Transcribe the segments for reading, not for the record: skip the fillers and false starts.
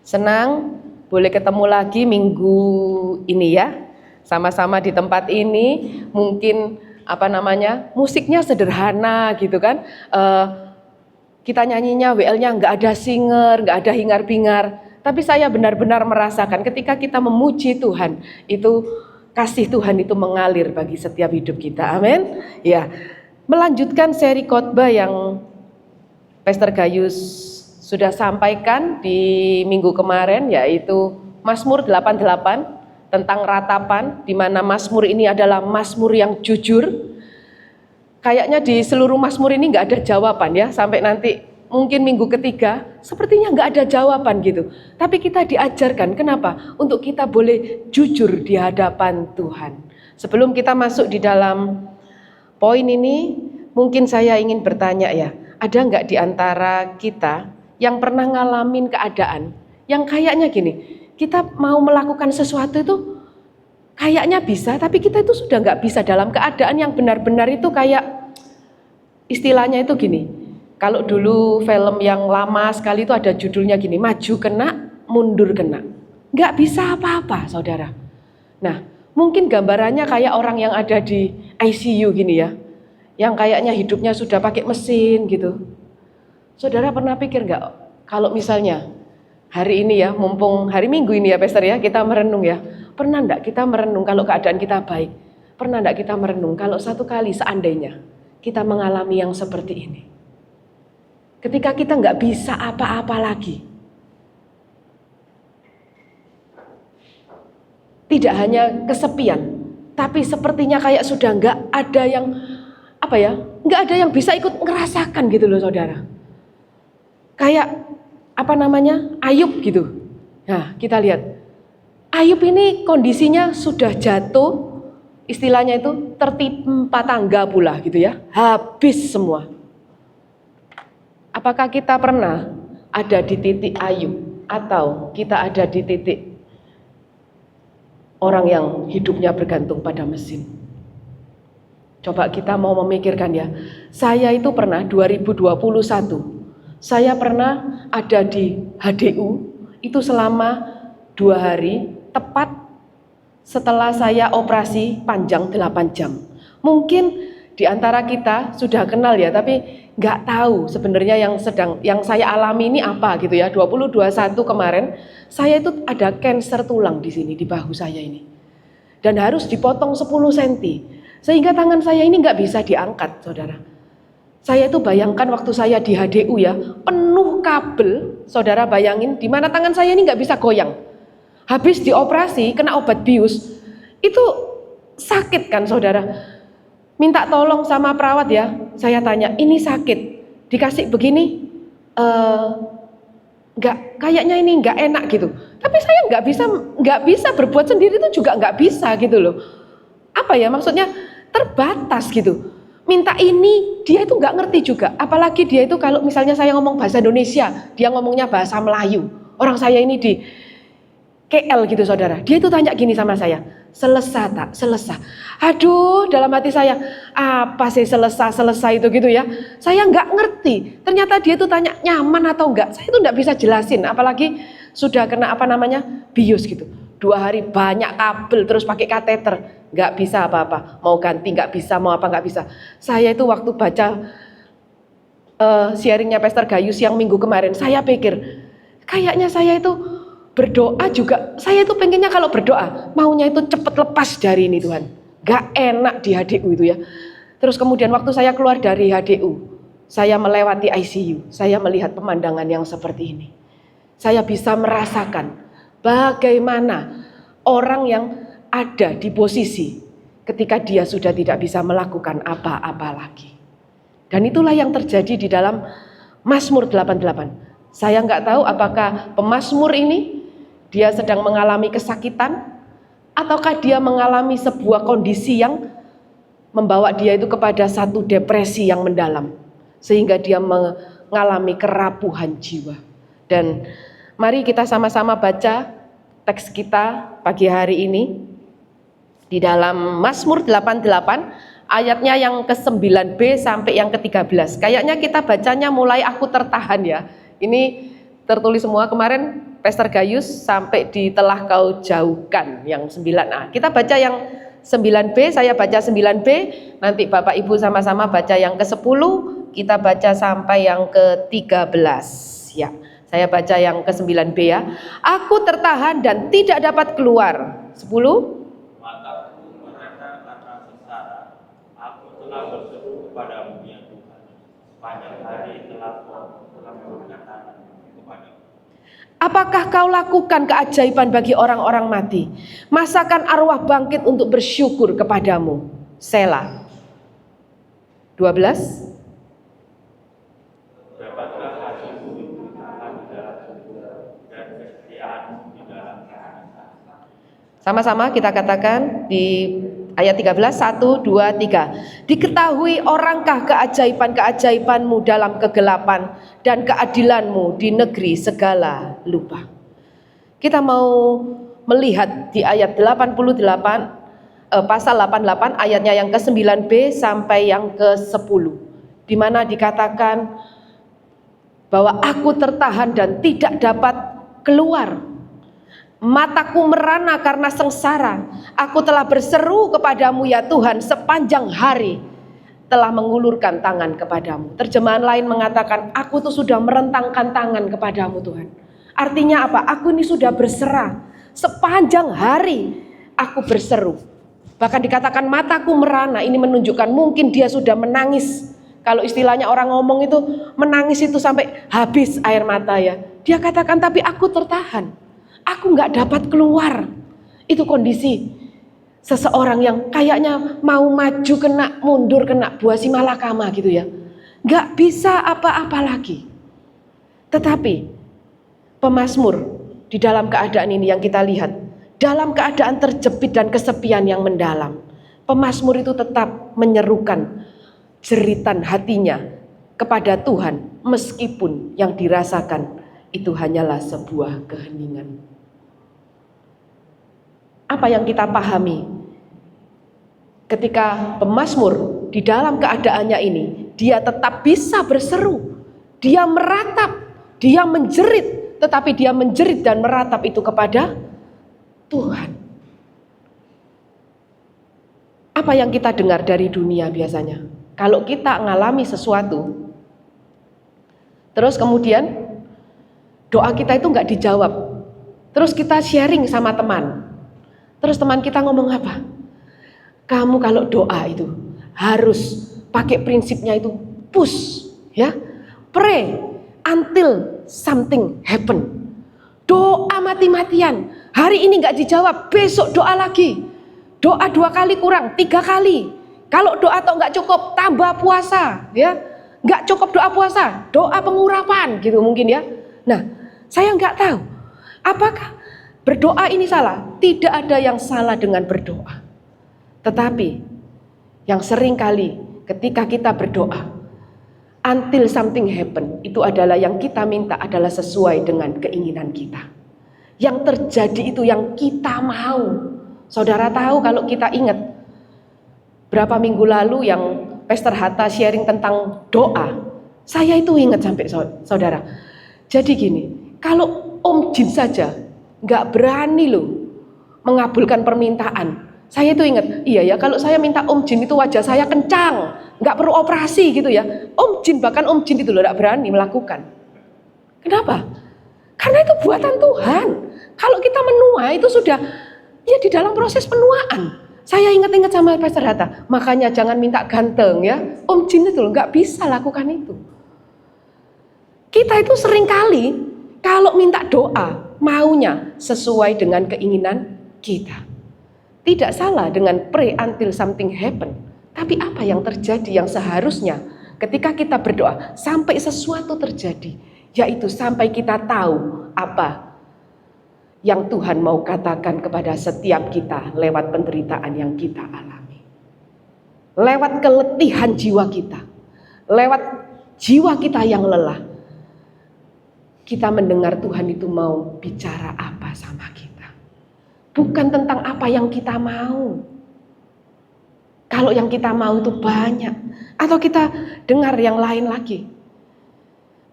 Senang boleh ketemu lagi minggu ini ya. Sama-sama di tempat ini. Mungkin musiknya sederhana gitu kan. Kita nyanyinya WL-nya nggak ada singer, nggak ada hingar-bingar. Tapi saya benar-benar merasakan ketika kita memuji Tuhan, itu kasih Tuhan itu mengalir bagi setiap hidup kita. Amin. Ya. Melanjutkan seri khotbah yang Pastor Gayus sudah sampaikan di minggu kemarin, yaitu Mazmur 88 tentang ratapan, di mana Mazmur ini adalah Mazmur yang jujur. Kayaknya di seluruh Mazmur ini nggak ada jawaban ya, sampai nanti mungkin minggu ketiga sepertinya nggak ada jawaban gitu. Tapi kita diajarkan, kenapa? Untuk kita boleh jujur di hadapan Tuhan. Sebelum kita masuk di dalam poin ini, mungkin saya ingin bertanya ya, ada nggak di antara kita yang pernah ngalamin keadaan yang kayaknya gini, kita mau melakukan sesuatu itu kayaknya bisa, tapi kita itu sudah nggak bisa dalam keadaan yang benar-benar itu kayak istilahnya itu gini. Kalau dulu film yang lama sekali itu ada judulnya gini, maju kena, mundur kena. Nggak bisa apa-apa, saudara. Nah, mungkin gambarannya kayak orang yang ada di ICU gini ya, yang kayaknya hidupnya sudah pakai mesin gitu. Saudara pernah pikir nggak, kalau misalnya hari ini ya, mumpung hari Minggu ini ya Pastor ya, kita merenung ya. Pernah enggak kita merenung kalau keadaan kita baik? Pernah enggak kita merenung kalau satu kali seandainya kita mengalami yang seperti ini? Ketika kita enggak bisa apa-apa lagi. Tidak hanya kesepian, tapi sepertinya kayak sudah enggak ada yang enggak ada yang bisa ikut ngerasakan gitu loh saudara. Kayak Ayub gitu. Nah, kita lihat. Ayub ini kondisinya sudah jatuh, istilahnya itu tertimpa tangga pula gitu ya. Habis semua. Apakah kita pernah ada di titik Ayub atau kita ada di titik orang yang hidupnya bergantung pada mesin? Coba kita mau memikirkan ya. Saya itu pernah 2021. Saya pernah ada di HDU itu selama 2 hari, tepat setelah saya operasi panjang 8 jam. Mungkin di antara kita sudah kenal ya, tapi nggak tahu sebenarnya yang saya alami ini apa gitu ya. 2021 kemarin saya itu ada kanker tulang di sini, di bahu saya ini. Dan harus dipotong 10 cm. Sehingga tangan saya ini nggak bisa diangkat, saudara. Saya itu bayangkan waktu saya di HDU ya, penuh kabel, saudara bayangin, di mana tangan saya ini nggak bisa goyang. Habis dioperasi, kena obat bius, itu sakit kan saudara. Minta tolong sama perawat ya, saya tanya, ini sakit, dikasih begini, kayaknya ini nggak enak gitu. Tapi saya nggak bisa berbuat sendiri itu juga nggak bisa gitu loh. Maksudnya terbatas gitu. Minta ini, dia itu nggak ngerti juga. Apalagi dia itu kalau misalnya saya ngomong bahasa Indonesia, dia ngomongnya bahasa Melayu. Orang saya ini di KL gitu saudara. Dia itu tanya gini sama saya, selesai tak? Selesai. Aduh, dalam hati saya, apa sih selesai itu gitu ya. Saya nggak ngerti. Ternyata dia itu tanya nyaman atau enggak. Saya itu nggak bisa jelasin. Apalagi sudah kena bius gitu. 2 hari banyak kabel terus pakai kateter, nggak bisa apa-apa, mau ganti nggak bisa, mau apa nggak bisa. Saya itu waktu baca sharingnya Pastor Gayus yang minggu kemarin, saya pikir kayaknya saya itu berdoa juga, saya itu pengennya kalau berdoa maunya itu cepet lepas dari ini Tuhan, nggak enak di HDU itu ya. Terus kemudian waktu saya keluar dari HDU, saya melewati ICU, saya melihat pemandangan yang seperti ini. Saya bisa merasakan bagaimana orang yang ada di posisi ketika dia sudah tidak bisa melakukan apa-apa lagi. Dan itulah yang terjadi di dalam Mazmur 88. Saya nggak tahu apakah pemazmur ini dia sedang mengalami kesakitan ataukah dia mengalami sebuah kondisi yang membawa dia itu kepada satu depresi yang mendalam sehingga dia mengalami kerapuhan jiwa. Dan mari kita sama-sama baca teks kita pagi hari ini di dalam Mazmur 88 ayatnya yang ke-9b sampai yang ke-13. Kayaknya kita bacanya mulai aku tertahan ya. Ini tertulis semua kemarin Pastor Gayus sampai di telah kau jauhkan yang 9a. Kita baca yang 9b, saya baca 9b, nanti Bapak Ibu sama-sama baca yang ke-10, kita baca sampai yang ke-13 ya. Saya baca yang ke-9b ya. Aku tertahan dan tidak dapat keluar. 10. Mataku merana karena sengsara, aku telah berseru kepadamu ya Tuhan. Sepanjang hari telah memberikan tangan kepadamu. Apakah kau lakukan keajaiban bagi orang-orang mati? Masakan arwah bangkit untuk bersyukur kepadamu. Selah. 12. Dapatlah hatiku itu tahan di dalam kubur dan kesetiaanmu di dalam kehancuran. Sama-sama kita katakan di ayat 13, 1, 2, 3. Diketahui orangkah keajaiban-keajaibanmu dalam kegelapan dan keadilanmu di negeri segala lupa. Kita mau melihat di ayat 88, pasal 88 ayatnya yang ke-9b sampai yang ke-10. Di mana dikatakan bahwa aku tertahan dan tidak dapat keluar. Mataku merana karena sengsara. Aku telah berseru kepadamu ya Tuhan sepanjang hari, telah mengulurkan tangan kepadamu. Terjemahan lain mengatakan aku tuh sudah merentangkan tangan kepadamu Tuhan. Artinya apa? Aku ini sudah berserah. Sepanjang hari aku berseru. Bahkan dikatakan mataku merana, ini menunjukkan mungkin dia sudah menangis. Kalau istilahnya orang ngomong itu menangis itu sampai habis air mata ya. Dia katakan tapi aku tertahan. Aku nggak dapat keluar. Itu kondisi seseorang yang kayaknya mau maju kena mundur, kena buah si malakama gitu ya. Nggak bisa apa-apa lagi. Tetapi pemazmur di dalam keadaan ini yang kita lihat, dalam keadaan terjepit dan kesepian yang mendalam, pemazmur itu tetap menyerukan jeritan hatinya kepada Tuhan meskipun yang dirasakan itu hanyalah sebuah keheningan. Apa yang kita pahami ketika pemazmur di dalam keadaannya ini, dia tetap bisa berseru, dia meratap, dia menjerit, tetapi dia menjerit dan meratap itu kepada Tuhan. Apa yang kita dengar dari dunia biasanya? Kalau kita ngalami sesuatu, terus kemudian doa kita itu nggak dijawab, terus kita sharing sama teman, terus teman kita ngomong apa? Kamu kalau doa itu harus pakai prinsipnya itu push, ya, pray until something happen. Doa mati-matian, hari ini nggak dijawab, besok doa lagi, doa 2 kali kurang, 3 kali. Kalau doa atau nggak cukup, tambah puasa, ya, nggak cukup doa puasa, doa pengurapan, gitu mungkin ya. Nah, saya nggak tahu, apakah berdoa ini salah? Tidak ada yang salah dengan berdoa. Tetapi yang sering kali ketika kita berdoa until something happen, itu adalah yang kita minta adalah sesuai dengan keinginan kita. Yang terjadi itu yang kita mau. Saudara tahu kalau kita ingat berapa minggu lalu yang Pastor Hatta sharing tentang doa, saya itu ingat sampai saudara. Jadi gini, kalau Om Jin saja nggak berani loh mengabulkan permintaan. Saya itu ingat, iya ya, kalau saya minta Om Jin itu wajah saya kencang, nggak perlu operasi gitu ya. Om Jin, bahkan Om Jin itu loh nggak berani melakukan. Kenapa? Karena itu buatan Tuhan. Kalau kita menua itu sudah ya di dalam proses penuaan. Saya ingat-ingat sama Pastor Hatta, makanya jangan minta ganteng ya. Om Jin itu loh nggak bisa lakukan itu. Kita itu seringkali kalau minta doa maunya sesuai dengan keinginan kita. Tidak salah dengan pray until something happen. Tapi apa yang terjadi yang seharusnya ketika kita berdoa sampai sesuatu terjadi, yaitu sampai kita tahu apa yang Tuhan mau katakan kepada setiap kita lewat penderitaan yang kita alami. Lewat keletihan jiwa kita, lewat jiwa kita yang lelah, kita mendengar Tuhan itu mau bicara apa sama kita. Bukan tentang apa yang kita mau. Kalau yang kita mau itu banyak. Atau kita dengar yang lain lagi.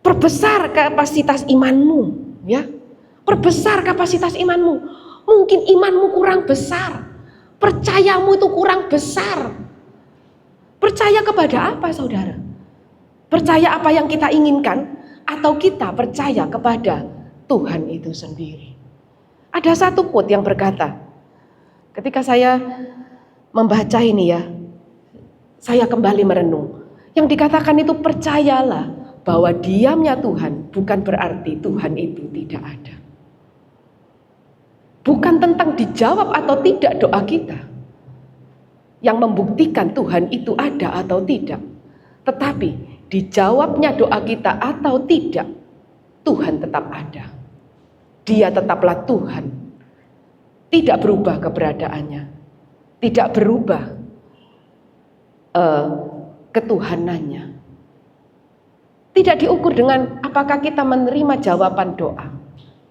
Perbesar kapasitas imanmu, ya. Perbesar kapasitas imanmu. Mungkin imanmu kurang besar. Percayamu itu kurang besar. Percaya kepada apa, saudara? Percaya apa yang kita inginkan, atau kita percaya kepada Tuhan itu sendiri? Ada satu quote yang berkata, ketika saya membaca ini ya, saya kembali merenung. Yang dikatakan itu, percayalah bahwa diamnya Tuhan bukan berarti Tuhan itu tidak ada. Bukan tentang dijawab atau tidak doa kita yang membuktikan Tuhan itu ada atau tidak, tetapi dijawabnya doa kita atau tidak, Tuhan tetap ada. Dia tetaplah Tuhan. Tidak berubah keberadaannya, tidak berubah ketuhanannya. Tidak diukur dengan apakah kita menerima jawaban doa.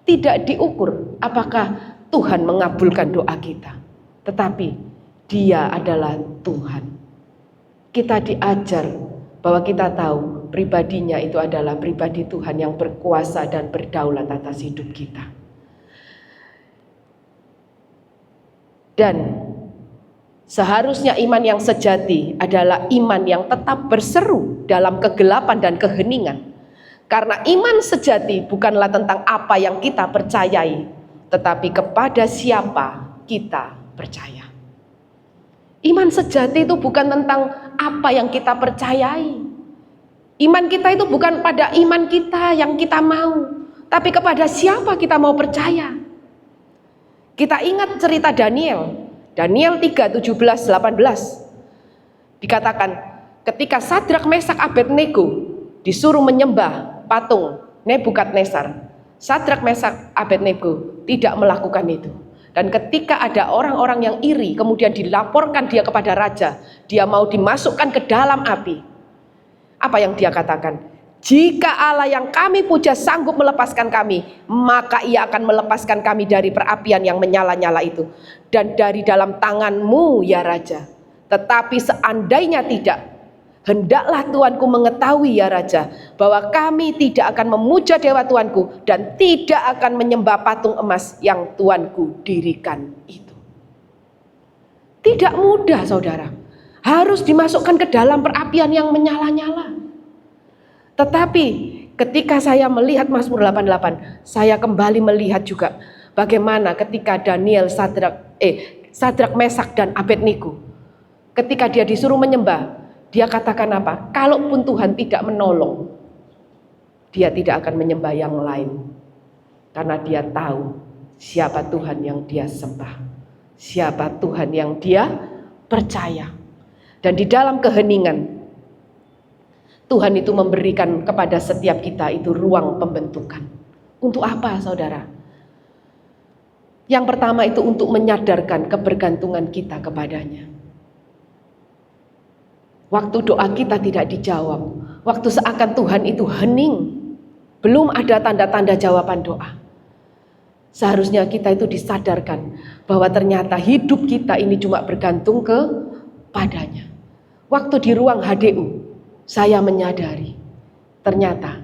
Tidak diukur apakah Tuhan mengabulkan doa kita. Tetapi Dia adalah Tuhan. Kita diajar bahwa kita tahu pribadinya itu adalah pribadi Tuhan yang berkuasa dan berdaulat atas hidup kita. Dan seharusnya iman yang sejati adalah iman yang tetap berseru dalam kegelapan dan keheningan. Karena iman sejati bukanlah tentang apa yang kita percayai, tetapi kepada siapa kita percaya. Iman sejati itu bukan tentang apa yang kita percayai. Iman kita itu bukan pada iman kita yang kita mau, tapi kepada siapa kita mau percaya. Kita ingat cerita Daniel 3:17-18. Dikatakan ketika Sadrak, Mesak, Abednego disuruh menyembah patung Nebukadnezar, Sadrak, Mesak, Abednego tidak melakukan itu. Dan ketika ada orang-orang yang iri, kemudian dilaporkan dia kepada raja, dia mau dimasukkan ke dalam api. Apa yang dia katakan? Jika Allah yang kami puja sanggup melepaskan kami, maka Ia akan melepaskan kami dari perapian yang menyala-nyala itu, dan dari dalam tanganmu ya raja. Tetapi seandainya tidak, hendaklah Tuanku mengetahui ya raja, bahwa kami tidak akan memuja dewa Tuanku dan tidak akan menyembah patung emas yang Tuanku dirikan itu. Tidak mudah, saudara. Harus dimasukkan ke dalam perapian yang menyala-nyala. Tetapi ketika saya melihat Mazmur 88, saya kembali melihat juga bagaimana ketika Daniel, Sadrak, Mesak dan Abednego, ketika dia disuruh menyembah, dia katakan apa? Kalaupun Tuhan tidak menolong, dia tidak akan menyembah yang lain. Karena dia tahu siapa Tuhan yang dia sembah, siapa Tuhan yang dia percaya. Dan di dalam keheningan, Tuhan itu memberikan kepada setiap kita itu ruang pembentukan. Untuk apa, saudara? Yang pertama itu untuk menyadarkan kebergantungan kita kepadanya. Waktu doa kita tidak dijawab, waktu seakan Tuhan itu hening, belum ada tanda-tanda jawaban doa. Seharusnya kita itu disadarkan bahwa ternyata hidup kita ini cuma bergantung kepadanya. Waktu di ruang HDU, saya menyadari ternyata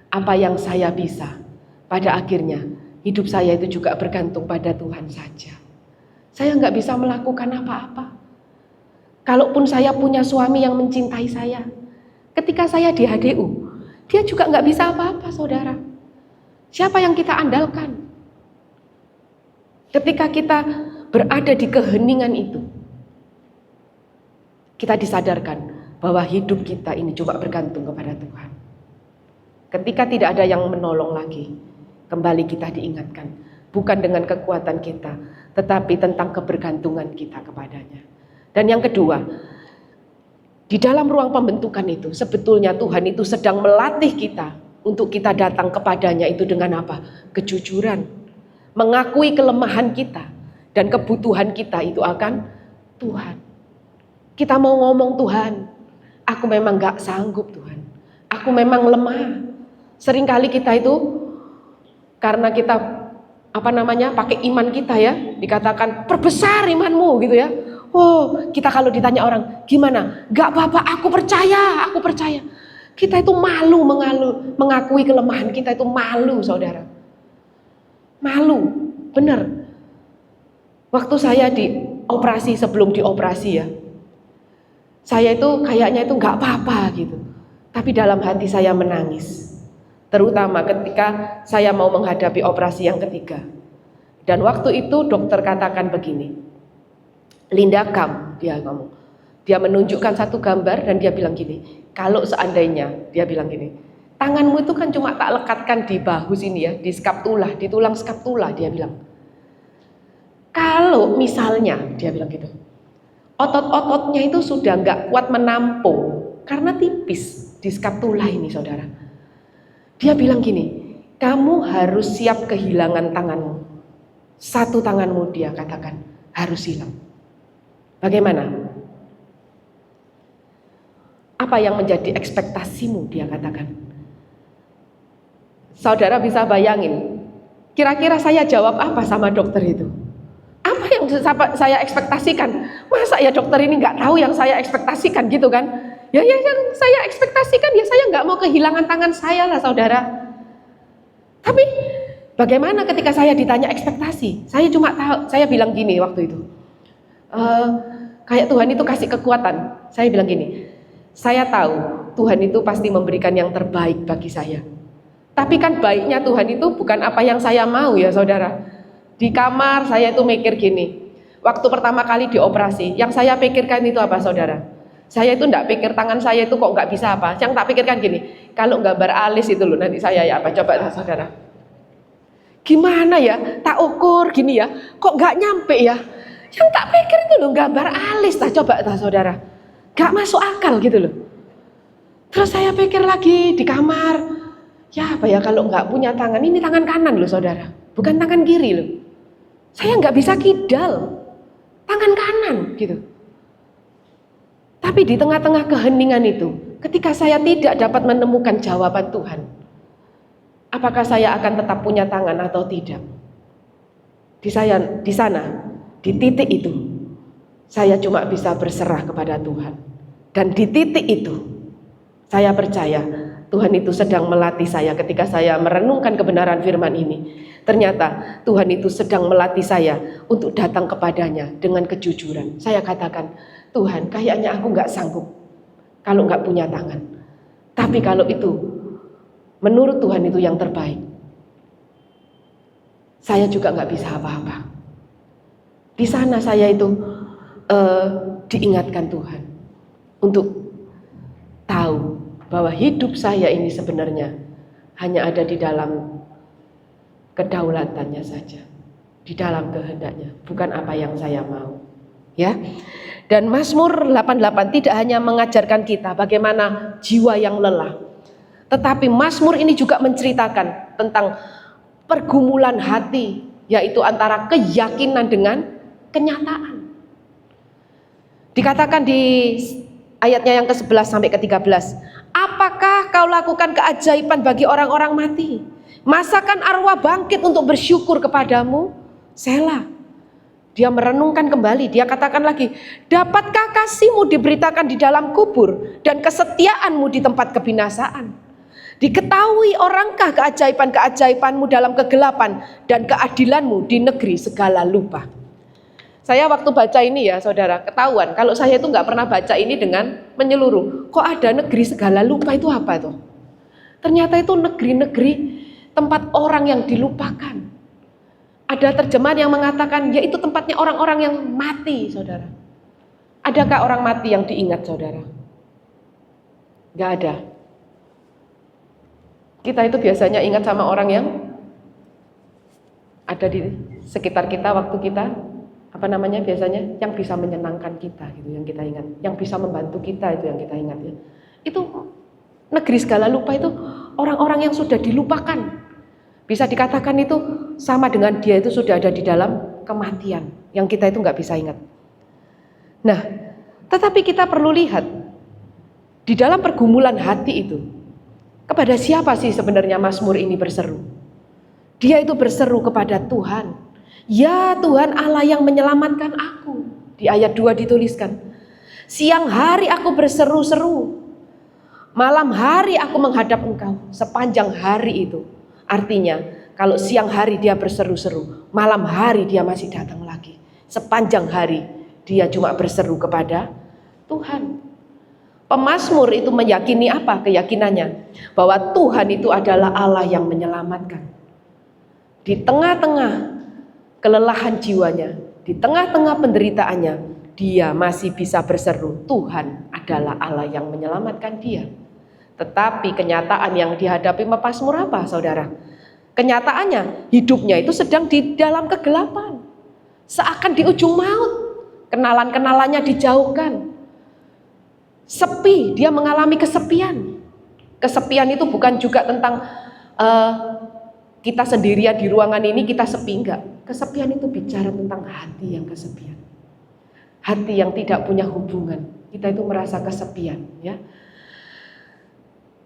apa yang saya bisa, pada akhirnya hidup saya itu juga bergantung pada Tuhan saja. Saya nggak bisa melakukan apa-apa. Kalaupun saya punya suami yang mencintai saya, ketika saya di HDU, dia juga nggak bisa apa-apa, saudara. Siapa yang kita andalkan? Ketika kita berada di keheningan itu, kita disadarkan bahwa hidup kita ini cuma bergantung kepada Tuhan. Ketika tidak ada yang menolong lagi, kembali kita diingatkan, bukan dengan kekuatan kita, tetapi tentang kebergantungan kita kepadanya. Dan yang kedua, di dalam ruang pembentukan itu, sebetulnya Tuhan itu sedang melatih kita untuk kita datang kepadanya itu dengan apa? Kejujuran, mengakui kelemahan kita dan kebutuhan kita itu akan Tuhan. Kita mau ngomong, Tuhan, aku memang gak sanggup, Tuhan. Aku memang lemah. Seringkali kita itu karena kita pakai iman kita ya, dikatakan perbesar imanmu gitu ya. Oh, kita kalau ditanya orang, gimana? Gak apa-apa, aku percaya. Kita itu malu mengakui kelemahan kita, itu malu, saudara. Malu, bener. Waktu saya dioperasi, sebelum dioperasi ya, saya itu kayaknya itu nggak apa-apa gitu. Tapi dalam hati saya menangis. Terutama ketika saya mau menghadapi operasi yang ketiga. Dan waktu itu dokter katakan begini, Linda Kam, dia ngomong. Dia menunjukkan satu gambar dan dia bilang gini, kalau seandainya, dia bilang gini, tanganmu itu kan cuma tak lekatkan di bahu sini ya, di skaptula, di tulang skaptula, dia bilang. Kalau misalnya, dia bilang gitu, otot-ototnya itu sudah nggak kuat menampung, karena tipis di skaptula ini saudara. Dia bilang gini, kamu harus siap kehilangan tanganmu. Satu tanganmu dia katakan harus hilang. Bagaimana? Apa yang menjadi ekspektasimu, dia katakan. Saudara bisa bayangin, kira-kira saya jawab apa sama dokter itu? Apa yang saya ekspektasikan? Masa ya dokter ini nggak tahu yang saya ekspektasikan gitu kan? Ya yang saya ekspektasikan ya saya nggak mau kehilangan tangan saya lah saudara. Tapi bagaimana ketika saya ditanya ekspektasi? Saya cuma tahu, saya bilang gini waktu itu. Kayak Tuhan itu kasih kekuatan. Saya bilang gini, saya tahu Tuhan itu pasti memberikan yang terbaik bagi saya. Tapi kan baiknya Tuhan itu bukan apa yang saya mau ya saudara. Di kamar saya itu mikir gini, waktu pertama kali dioperasi, yang saya pikirkan itu apa saudara? Saya itu enggak pikir tangan saya itu kok nggak bisa apa. Yang tak pikirkan gini, kalau gambar alis itu loh nanti saya ya apa, coba saudara. Gimana ya, tak ukur gini ya, kok nggak nyampe ya. Yang tak pikir itu loh gambar alis, coba saudara. Gak masuk akal gitu loh. Terus saya pikir lagi di kamar, ya apa ya kalau nggak punya tangan, ini tangan kanan loh saudara, bukan tangan kiri loh. Saya nggak bisa kidal, tangan kanan gitu. Tapi di tengah-tengah keheningan itu, ketika saya tidak dapat menemukan jawaban Tuhan, apakah saya akan tetap punya tangan atau tidak? Di sana, di titik itu, saya cuma bisa berserah kepada Tuhan. Dan di titik itu, saya percaya Tuhan itu sedang melatih saya ketika saya merenungkan kebenaran firman ini. Ternyata Tuhan itu sedang melatih saya untuk datang kepadanya dengan kejujuran. Saya katakan, Tuhan kayaknya aku gak sanggup kalau gak punya tangan. Tapi kalau itu menurut Tuhan itu yang terbaik, saya juga gak bisa apa-apa. Di sana saya itu diingatkan Tuhan untuk tahu bahwa hidup saya ini sebenarnya hanya ada di dalam kedaulatannya saja, di dalam kehendaknya, bukan apa yang saya mau. Ya. Dan Mazmur 88 tidak hanya mengajarkan kita bagaimana jiwa yang lelah, tetapi Mazmur ini juga menceritakan tentang pergumulan hati, yaitu antara keyakinan dengan kenyataan. Dikatakan di ayatnya yang ke-11 sampai ke-13, apakah kau lakukan keajaiban bagi orang-orang mati? Masakan arwah bangkit untuk bersyukur kepadamu? Selah. Dia merenungkan kembali, dia katakan lagi, dapatkah kasihmu diberitakan di dalam kubur dan kesetiaanmu di tempat kebinasaan? Diketahui orangkah keajaiban-keajaibanmu dalam kegelapan dan keadilanmu di negeri segala lupa? Saya waktu baca ini ya saudara, ketahuan kalau saya itu nggak pernah baca ini dengan menyeluruh. Kok ada negeri segala lupa itu apa tuh? Ternyata itu negeri-negeri tempat orang yang dilupakan. Ada terjemahan yang mengatakan yaitu tempatnya orang-orang yang mati saudara. Adakah orang mati yang diingat saudara? Nggak ada. Kita itu biasanya ingat sama orang yang ada di sekitar kita waktu kita biasanya yang bisa menyenangkan kita gitu yang kita ingat, yang bisa membantu kita itu yang kita ingat ya. Itu negeri segala lupa itu orang-orang yang sudah dilupakan. Bisa dikatakan itu sama dengan dia itu sudah ada di dalam kematian yang kita itu nggak bisa ingat. Nah, tetapi kita perlu lihat di dalam pergumulan hati itu kepada siapa sih sebenarnya Mazmur ini berseru? Dia itu berseru kepada Tuhan. Ya Tuhan Allah yang menyelamatkan aku. Di ayat 2 dituliskan, siang hari aku berseru-seru, malam hari aku menghadap Engkau. Sepanjang hari itu, artinya Kalau siang hari dia berseru-seru, malam hari dia masih datang lagi. Sepanjang hari dia cuma berseru kepada Tuhan. Pemazmur itu meyakini apa keyakinannya? Bahwa Tuhan itu adalah Allah yang menyelamatkan. Di tengah-tengah kelelahan jiwanya, di tengah-tengah penderitaannya, dia masih bisa berseru, Tuhan adalah Allah yang menyelamatkan dia. Tetapi kenyataan yang dihadapi pemazmur apa, saudara? Kenyataannya hidupnya itu sedang di dalam kegelapan, seakan di ujung maut. Kenalan-kenalannya dijauhkan, sepi, dia mengalami kesepian. Kesepian itu bukan juga tentang kita sendirian di ruangan ini kita sepi, enggak. Kesepian itu bicara tentang hati yang kesepian, hati yang tidak punya hubungan. Kita itu merasa kesepian, ya.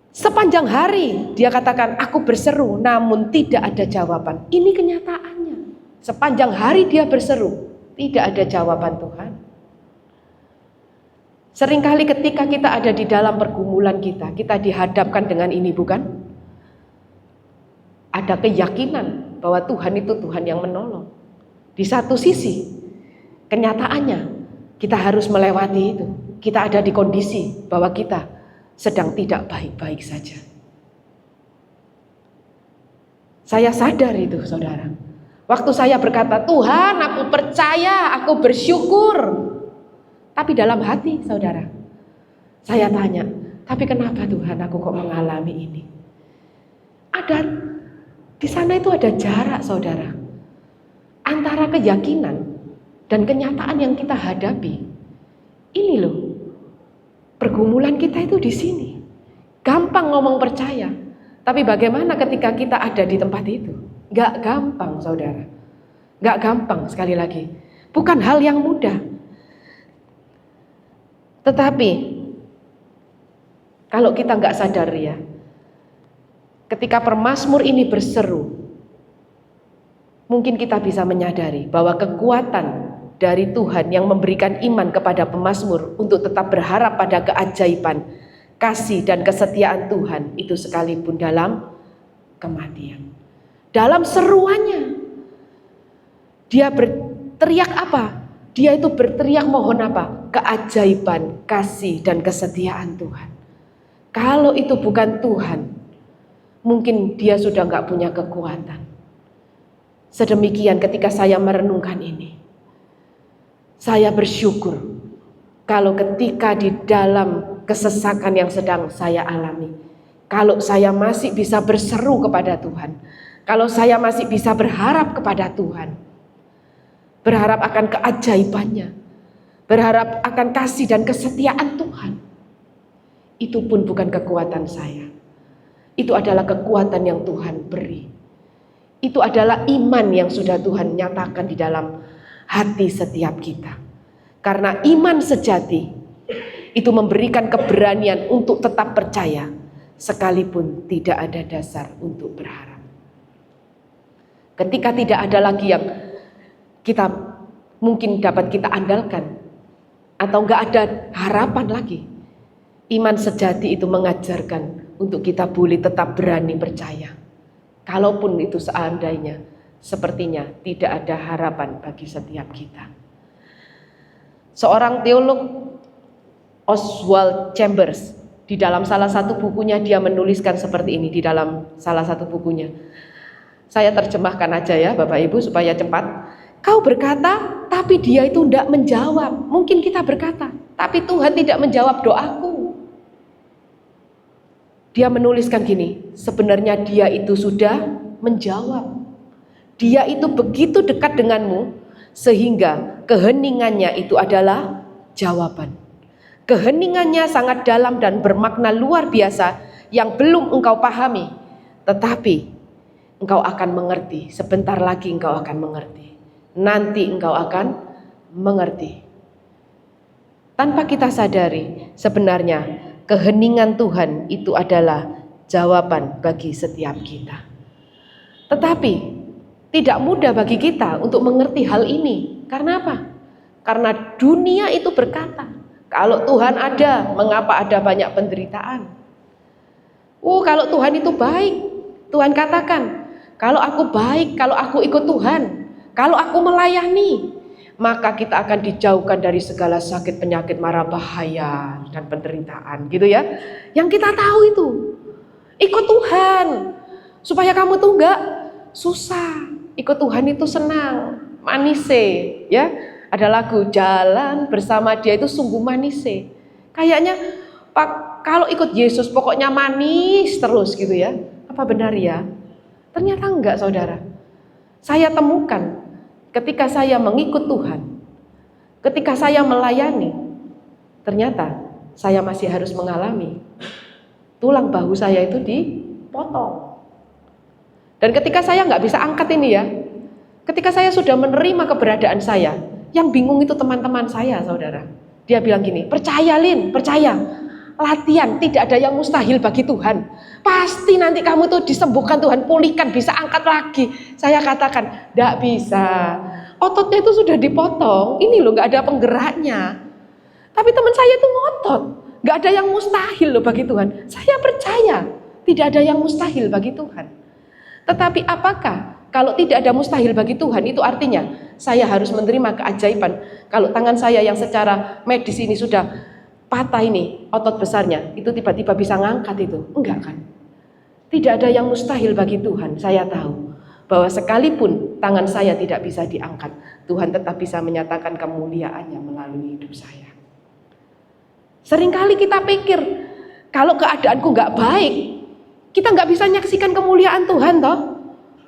Sepanjang hari dia katakan, aku berseru namun tidak ada jawaban. Ini kenyataannya. Sepanjang hari dia berseru, tidak ada jawaban Tuhan. Seringkali ketika kita ada di dalam pergumulan kita dihadapkan dengan ini, bukan? Ada keyakinan bahwa Tuhan itu Tuhan yang menolong. Di satu sisi, kenyataannya kita harus melewati itu. Kita ada di kondisi bahwa kita sedang tidak baik-baik saja. Saya sadar itu, saudara. Waktu saya berkata, Tuhan, aku percaya, aku bersyukur. Tapi dalam hati, saudara, saya tanya, tapi kenapa Tuhan aku kok mengalami ini? Ada, di sana itu ada jarak, saudara, antara keyakinan dan kenyataan yang kita hadapi. Ini loh, pergumulan kita itu di sini. Gampang ngomong percaya, tapi bagaimana ketika kita ada di tempat itu? Gak gampang, saudara. Gak gampang, sekali lagi. Bukan hal yang mudah. Tetapi kalau kita gak sadar ya, ketika pemazmur ini berseru, mungkin kita bisa menyadari bahwa kekuatan dari Tuhan yang memberikan iman kepada pemazmur untuk tetap berharap pada keajaiban, kasih dan kesetiaan Tuhan itu sekalipun dalam kematian. Dalam seruannya, dia berteriak apa? Dia itu berteriak mohon apa? Keajaiban, kasih dan kesetiaan Tuhan. Kalau itu bukan Tuhan, mungkin dia sudah gak punya kekuatan. Sedemikian ketika saya merenungkan ini, saya bersyukur kalau ketika di dalam kesesakan yang sedang saya alami, kalau saya masih bisa berseru kepada Tuhan, kalau saya masih bisa berharap kepada Tuhan, berharap akan keajaibannya, berharap akan kasih dan kesetiaan Tuhan, itu pun bukan kekuatan saya. Itu adalah kekuatan yang Tuhan beri. Itu adalah iman yang sudah Tuhan nyatakan di dalam hati setiap kita. Karena iman sejati itu memberikan keberanian untuk tetap percaya sekalipun tidak ada dasar untuk berharap. Ketika tidak ada lagi yang kita mungkin dapat kita andalkan atau enggak ada harapan lagi, iman sejati itu mengajarkan untuk kita boleh tetap berani percaya. Kalaupun itu seandainya sepertinya tidak ada harapan bagi setiap kita. Seorang teolog, Oswald Chambers, di dalam salah satu bukunya dia menuliskan seperti ini di dalam salah satu bukunya. Saya terjemahkan aja ya Bapak Ibu supaya cepat. Kau berkata, tapi dia itu tidak menjawab. Mungkin kita berkata, tapi Tuhan tidak menjawab doaku. Dia menuliskan gini, sebenarnya dia itu sudah menjawab. Dia itu begitu dekat denganmu sehingga keheningannya itu adalah jawaban. Keheningannya sangat dalam dan bermakna luar biasa yang belum engkau pahami. Tetapi engkau akan mengerti, sebentar lagi engkau akan mengerti. Nanti engkau akan mengerti. Tanpa kita sadari, sebenarnya keheningan Tuhan itu adalah jawaban bagi setiap kita. Tetapi tidak mudah bagi kita untuk mengerti hal ini. Karena apa? Karena dunia itu berkata, kalau Tuhan ada, mengapa ada banyak penderitaan? Kalau Tuhan itu baik, Tuhan katakan, kalau aku baik, kalau aku ikut Tuhan, kalau aku melayani, maka kita akan dijauhkan dari segala sakit, penyakit, mara bahaya, dan penderitaan, gitu ya. Yang kita tahu itu, ikut Tuhan, supaya kamu tuh enggak susah. Ikut Tuhan itu senang, manise, ya. Ada lagu, jalan bersama dia itu sungguh manise. Kayaknya, Pak, kalau ikut Yesus pokoknya manis terus gitu ya. Apa benar ya? Ternyata enggak, saudara. Saya temukan ketika saya mengikut Tuhan, ketika saya melayani, ternyata saya masih harus mengalami tulang bahu saya itu dipotong. Dan ketika saya nggak bisa angkat ini ya, ketika saya sudah menerima keberadaan saya, yang bingung itu teman-teman saya, saudara. Dia bilang gini, percaya Lin, percaya. Latihan, tidak ada yang mustahil bagi Tuhan. Pasti nanti kamu tuh disembuhkan Tuhan, pulihkan, bisa angkat lagi. Saya katakan, tidak bisa. Ototnya itu sudah dipotong, ini loh nggak ada penggeraknya. Tapi teman saya itu ngotot, nggak ada yang mustahil loh bagi Tuhan. Saya percaya, tidak ada yang mustahil bagi Tuhan. Tetapi apakah kalau tidak ada mustahil bagi Tuhan, itu artinya saya harus menerima keajaiban. Kalau tangan saya yang secara medis ini sudah patah ini, otot besarnya, itu tiba-tiba bisa ngangkat itu. Enggak kan? Tidak ada yang mustahil bagi Tuhan. Saya tahu bahwa sekalipun tangan saya tidak bisa diangkat, Tuhan tetap bisa menyatakan kemuliaannya melalui hidup saya. Seringkali kita pikir, kalau keadaanku nggak baik, kita nggak bisa menyaksikan kemuliaan Tuhan toh.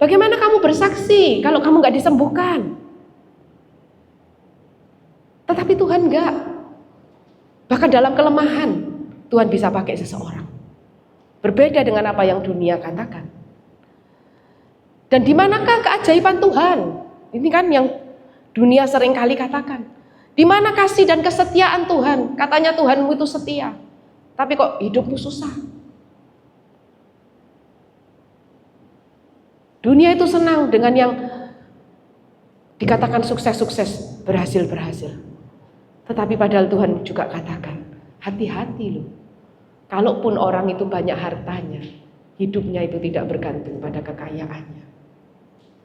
Bagaimana kamu bersaksi kalau kamu nggak disembuhkan? Tetapi Tuhan nggak. Bahkan dalam kelemahan, Tuhan bisa pakai seseorang. Berbeda dengan apa yang dunia katakan. Dan di manakah keajaiban Tuhan? Ini kan yang dunia seringkali katakan. Di mana kasih dan kesetiaan Tuhan? Katanya Tuhanmu itu setia. Tapi kok hidupmu susah? Dunia itu senang dengan yang dikatakan sukses-sukses, berhasil-berhasil. Tetapi padahal Tuhan juga katakan, hati-hati loh. Kalaupun orang itu banyak hartanya, hidupnya itu tidak bergantung pada kekayaannya.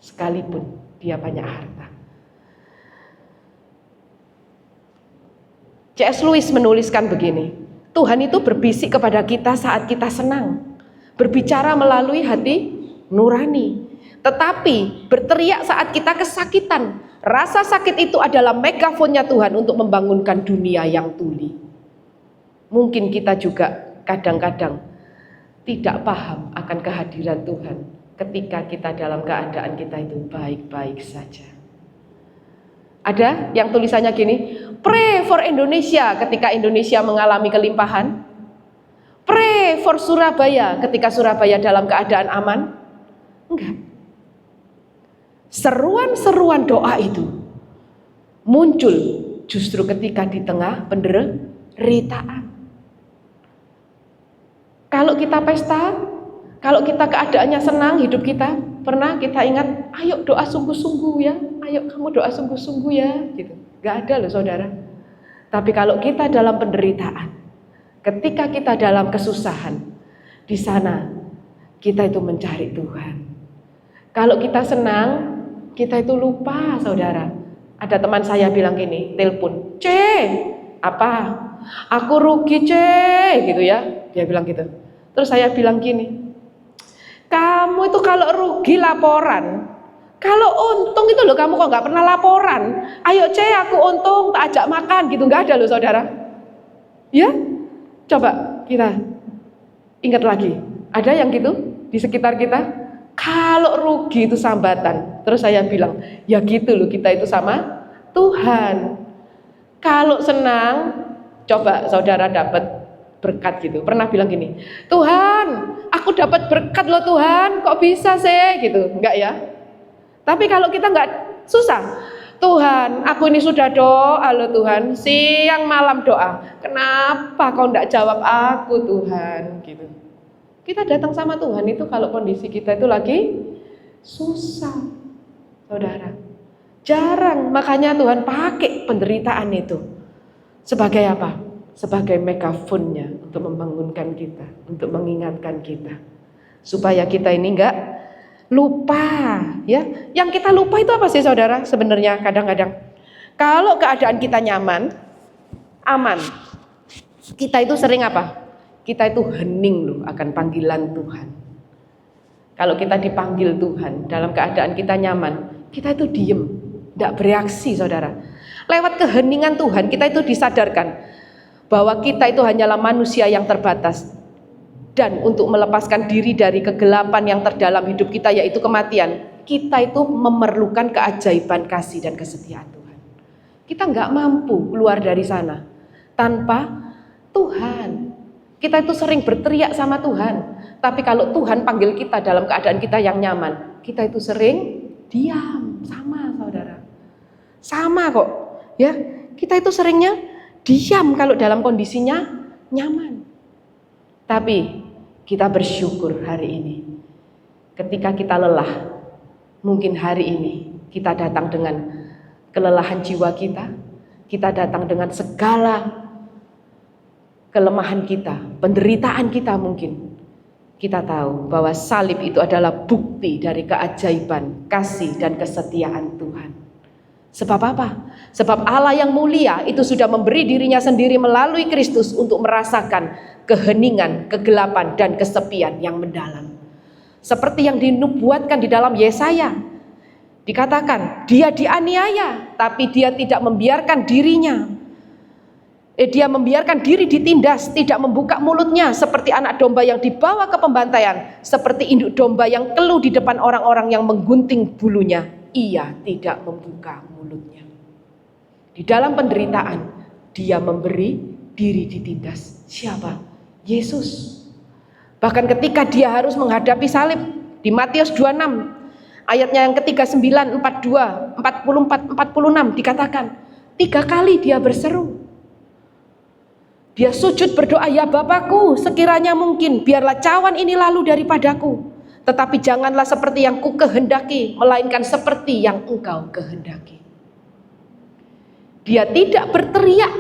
Sekalipun dia banyak harta. C.S. Lewis menuliskan begini, Tuhan itu berbisik kepada kita saat kita senang, berbicara melalui hati nurani. Tetapi berteriak saat kita kesakitan. Rasa sakit itu adalah megafonnya Tuhan untuk membangunkan dunia yang tuli. Mungkin kita juga kadang-kadang tidak paham akan kehadiran Tuhan ketika kita dalam keadaan kita itu baik-baik saja. Ada yang tulisannya gini, pray for Indonesia ketika Indonesia mengalami kelimpahan. Pray for Surabaya ketika Surabaya dalam keadaan aman. Enggak. Seruan-seruan doa itu muncul justru ketika di tengah penderitaan. Kalau kita pesta, kalau kita keadaannya senang, hidup kita, pernah kita ingat, ayo doa sungguh-sungguh ya, ayo kamu doa sungguh-sungguh ya, gitu. Gak ada loh saudara. Tapi kalau kita dalam penderitaan, ketika kita dalam kesusahan, di sana kita itu mencari Tuhan. Kalau kita senang, kita itu lupa, saudara. Ada teman saya bilang gini, telepon, C, apa? Aku rugi, C, gitu ya. Dia bilang gitu. Terus saya bilang gini, kamu itu kalau rugi laporan, kalau untung itu loh kamu kok nggak pernah laporan. Ayo C, aku untung, tak ajak makan, gitu. Nggak ada loh saudara. Ya, coba kita ingat lagi. Ada yang gitu di sekitar kita? Kalau rugi itu sambatan. Terus saya bilang, ya gitu loh kita itu sama Tuhan. Kalau senang, coba saudara dapat berkat gitu. Pernah bilang gini, Tuhan, aku dapat berkat loh Tuhan, kok bisa sih gitu. Enggak ya. Tapi kalau kita enggak, susah. Tuhan, aku ini sudah doa loh Tuhan, siang malam doa. Kenapa kau enggak jawab aku Tuhan gitu. Kita datang sama Tuhan itu kalau kondisi kita itu lagi susah, saudara. Jarang, makanya Tuhan pakai penderitaan itu sebagai apa? Sebagai megafonnya untuk membangunkan kita, untuk mengingatkan kita, supaya kita ini enggak Lupa, ya. Yang kita lupa itu apa sih saudara? Sebenarnya kadang-kadang kalau keadaan kita nyaman, aman, kita itu sering apa? Kita itu hening loh akan panggilan Tuhan. Kalau kita dipanggil Tuhan dalam keadaan kita nyaman, kita itu diem, tidak bereaksi saudara. Lewat keheningan Tuhan kita itu disadarkan bahwa kita itu hanyalah manusia yang terbatas. Dan untuk melepaskan diri dari kegelapan yang terdalam hidup kita yaitu kematian, kita itu memerlukan keajaiban kasih dan kesetiaan Tuhan. Kita nggak mampu keluar dari sana tanpa Tuhan. Kita itu sering berteriak sama Tuhan, tapi kalau Tuhan panggil kita dalam keadaan kita yang nyaman, kita itu sering diam. Sama saudara, sama kok ya. Kita itu seringnya diam kalau dalam kondisinya nyaman. Tapi kita bersyukur hari ini. Ketika kita lelah, mungkin hari ini kita datang dengan kelelahan jiwa kita datang dengan segala kelemahan kita, penderitaan kita mungkin. Kita tahu bahwa salib itu adalah bukti dari keajaiban, kasih dan kesetiaan Tuhan. Sebab apa? Sebab Allah yang mulia itu sudah memberi dirinya sendiri melalui Kristus untuk merasakan keheningan, kegelapan dan kesepian yang mendalam. Seperti yang dinubuatkan di dalam Yesaya. Dikatakan, dia dianiaya, tapi dia tidak membiarkan dirinya. Dia membiarkan diri ditindas, tidak membuka mulutnya seperti anak domba yang dibawa ke pembantaian, seperti induk domba yang keluh di depan orang-orang yang menggunting bulunya. Ia tidak membuka mulutnya. Di dalam penderitaan, dia memberi diri ditindas. Siapa? Yesus. Bahkan ketika dia harus menghadapi salib, di Matius 26, ayatnya yang ketiga 9, 42, 44, 46 dikatakan, 3 kali dia berseru. Dia sujud berdoa, ya Bapakku, sekiranya mungkin biarlah cawan ini lalu daripadaku. Tetapi janganlah seperti yang ku kehendaki, melainkan seperti yang engkau kehendaki. Dia tidak berteriak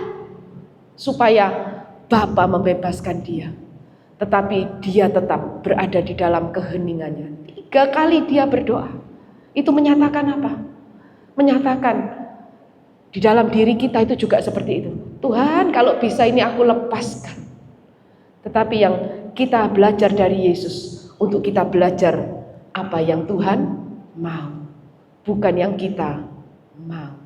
supaya Bapa membebaskan dia. Tetapi dia tetap berada di dalam keheningannya. 3 kali dia berdoa. Itu menyatakan apa? Menyatakan di dalam diri kita itu juga seperti itu. Tuhan, kalau bisa ini aku lepaskan. Tetapi yang kita belajar dari Yesus, untuk kita belajar apa yang Tuhan mau, bukan yang kita mau.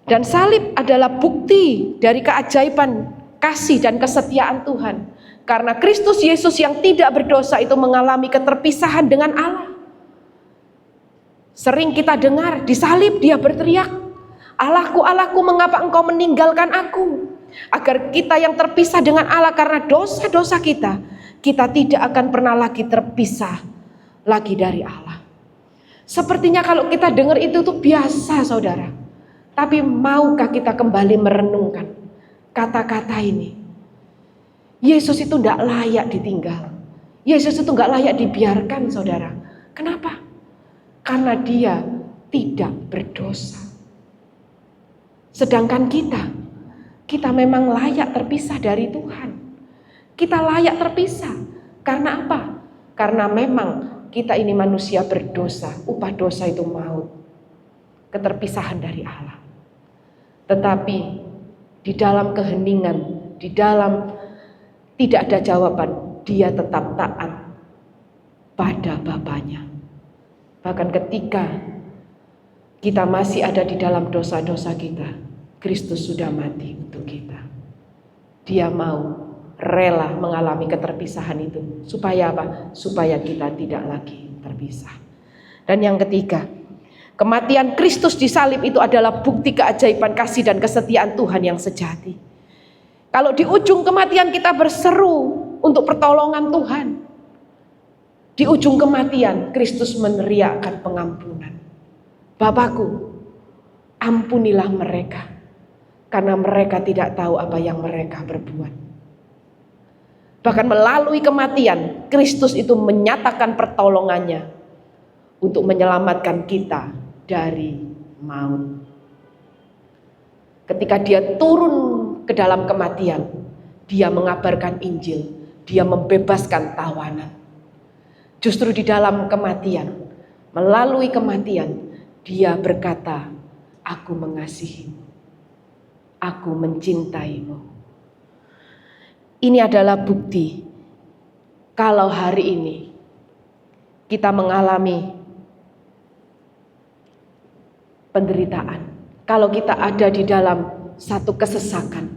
Dan salib adalah bukti dari keajaiban kasih dan kesetiaan Tuhan. Karena Kristus Yesus yang tidak berdosa itu mengalami keterpisahan dengan Allah. Sering kita dengar di salib dia berteriak, Allahku, Allahku, mengapa engkau meninggalkan aku? Agar kita yang terpisah dengan Allah karena dosa-dosa kita tidak akan pernah lagi terpisah lagi dari Allah. Sepertinya kalau kita dengar itu tuh biasa saudara. Tapi maukah kita kembali merenungkan kata-kata ini? Yesus itu tidak layak ditinggal. Yesus itu tidak layak dibiarkan saudara. Kenapa? Karena dia tidak berdosa. Sedangkan kita memang layak terpisah dari Tuhan. Kita layak terpisah. Karena apa? Karena memang kita ini manusia berdosa. Upah dosa itu maut. Keterpisahan dari Allah. Tetapi di dalam keheningan, di dalam tidak ada jawaban, dia tetap taat pada Bapanya. Bahkan ketika kita masih ada di dalam dosa-dosa kita, Kristus sudah mati untuk kita. Dia mau rela mengalami keterpisahan itu. Supaya apa? Supaya kita tidak lagi terpisah. Dan yang ketiga, kematian Kristus di salib itu adalah bukti keajaiban kasih dan kesetiaan Tuhan yang sejati. Kalau di ujung kematian kita berseru untuk pertolongan Tuhan, di ujung kematian Kristus meneriakkan pengampunan. Bapakku, ampunilah mereka, karena mereka tidak tahu apa yang mereka berbuat. Bahkan melalui kematian, Kristus itu menyatakan pertolongannya untuk menyelamatkan kita dari maut. Ketika dia turun ke dalam kematian, dia mengabarkan Injil, dia membebaskan tawanan. Justru di dalam kematian, melalui kematian, dia berkata, aku mengasihimu, aku mencintaimu. Ini adalah bukti kalau hari ini kita mengalami penderitaan, kalau kita ada di dalam satu kesesakan,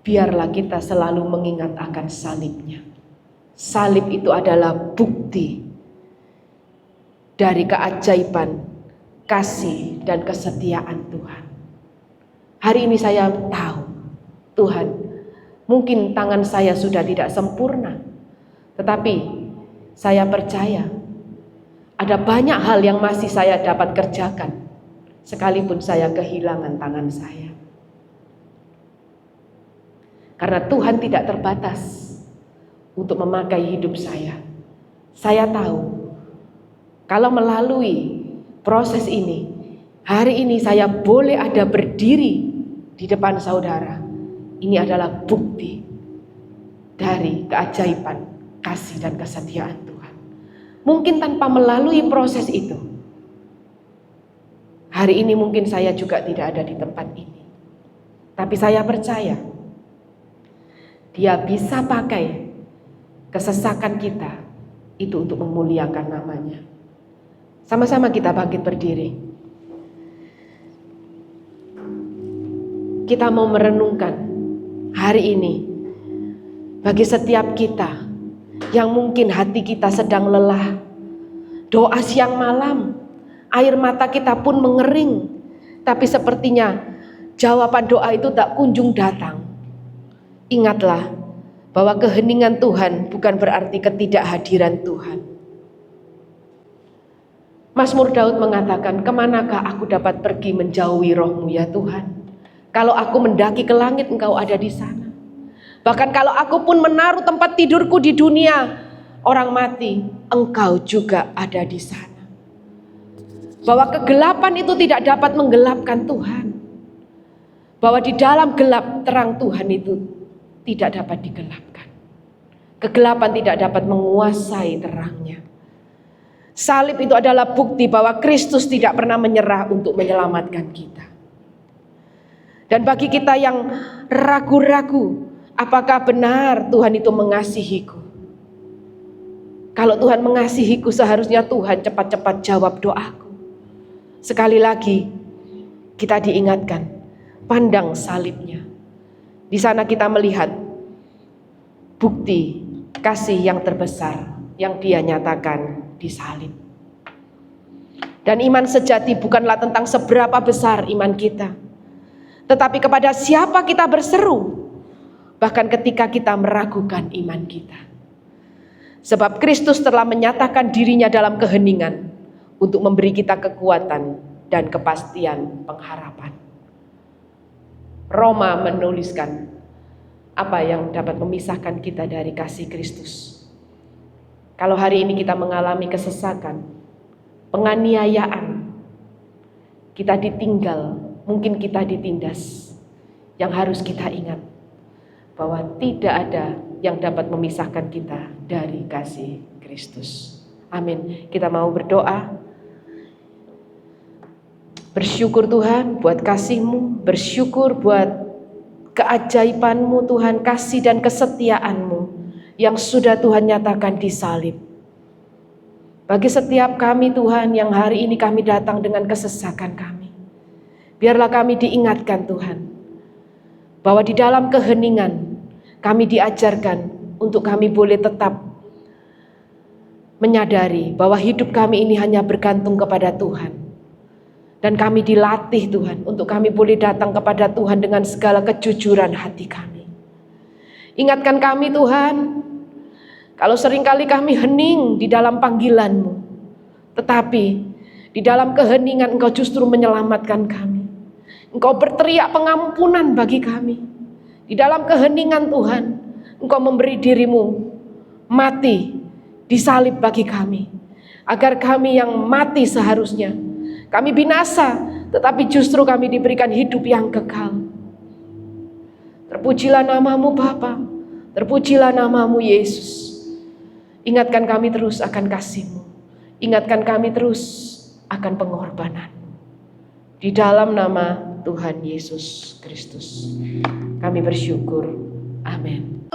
biarlah kita selalu mengingat akan salibnya. Salib itu adalah bukti dari keajaiban, kasih dan kesetiaan Tuhan. Hari ini saya tahu, Tuhan, mungkin tangan saya sudah tidak sempurna, tetapi saya percaya ada banyak hal yang masih saya dapat kerjakan, sekalipun saya kehilangan tangan saya. Karena Tuhan tidak terbatas untuk memakai hidup saya. Saya tahu, kalau melalui proses ini, hari ini saya boleh ada berdiri di depan saudara. Ini adalah bukti dari keajaiban, kasih dan kesetiaan Tuhan. Mungkin tanpa melalui proses itu, hari ini mungkin saya juga tidak ada di tempat ini. Tapi saya percaya, Dia bisa pakai kesesakan kita itu untuk memuliakan namanya. Sama-sama kita bangkit berdiri. Kita mau merenungkan hari ini bagi setiap kita yang mungkin hati kita sedang lelah, doa siang malam, air mata kita pun mengering, tapi sepertinya jawaban doa itu tak kunjung datang. Ingatlah bahwa keheningan Tuhan bukan berarti ketidakhadiran Tuhan. Mazmur Daud mengatakan, kemanakah aku dapat pergi menjauhi roh-Mu ya Tuhan? Kalau aku mendaki ke langit, Engkau ada di sana. Bahkan kalau aku pun menaruh tempat tidurku di dunia orang mati, Engkau juga ada di sana. Bahwa kegelapan itu tidak dapat menggelapkan Tuhan. Bahwa di dalam gelap terang Tuhan itu tidak dapat digelapkan. Kegelapan tidak dapat menguasai terangnya. Salib itu adalah bukti bahwa Kristus tidak pernah menyerah untuk menyelamatkan kita. Dan bagi kita yang ragu-ragu, apakah benar Tuhan itu mengasihiku? Kalau Tuhan mengasihiku, seharusnya Tuhan cepat-cepat jawab doaku. Sekali lagi kita diingatkan, pandang salibnya. Di sana kita melihat bukti kasih yang terbesar yang Dia nyatakan di salib. Dan iman sejati bukanlah tentang seberapa besar iman kita, tetapi kepada siapa kita berseru, bahkan ketika kita meragukan iman kita. Sebab Kristus telah menyatakan dirinya dalam keheningan untuk memberi kita kekuatan dan kepastian pengharapan. Roma menuliskan, apa yang dapat memisahkan kita dari kasih Kristus? Kalau hari ini kita mengalami kesesakan, penganiayaan, kita ditinggal, mungkin kita ditindas, yang harus kita ingat bahwa tidak ada yang dapat memisahkan kita dari kasih Kristus. Amin. Kita mau berdoa. Bersyukur Tuhan buat kasih-Mu, bersyukur buat keajaiban-Mu Tuhan, kasih dan kesetiaan-Mu yang sudah Tuhan nyatakan di salib. Bagi setiap kami Tuhan yang hari ini kami datang dengan kesesakan kami, biarlah kami diingatkan Tuhan, bahwa di dalam keheningan kami diajarkan untuk kami boleh tetap menyadari bahwa hidup kami ini hanya bergantung kepada Tuhan. Dan kami dilatih Tuhan untuk kami boleh datang kepada Tuhan dengan segala kejujuran hati kami. Ingatkan kami Tuhan, kalau seringkali kami hening di dalam panggilan-Mu, tetapi di dalam keheningan Engkau justru menyelamatkan kami. Engkau berteriak pengampunan bagi kami. Di dalam keheningan Tuhan, Engkau memberi diri-Mu mati disalib bagi kami, agar kami yang mati seharusnya, kami binasa, tetapi justru kami diberikan hidup yang kekal. Terpujilah nama-Mu Bapa, terpujilah nama-Mu Yesus. Ingatkan kami terus akan kasih-Mu. Ingatkan kami terus akan pengorbanan. Di dalam nama Tuhan Yesus Kristus kami bersyukur. Amin.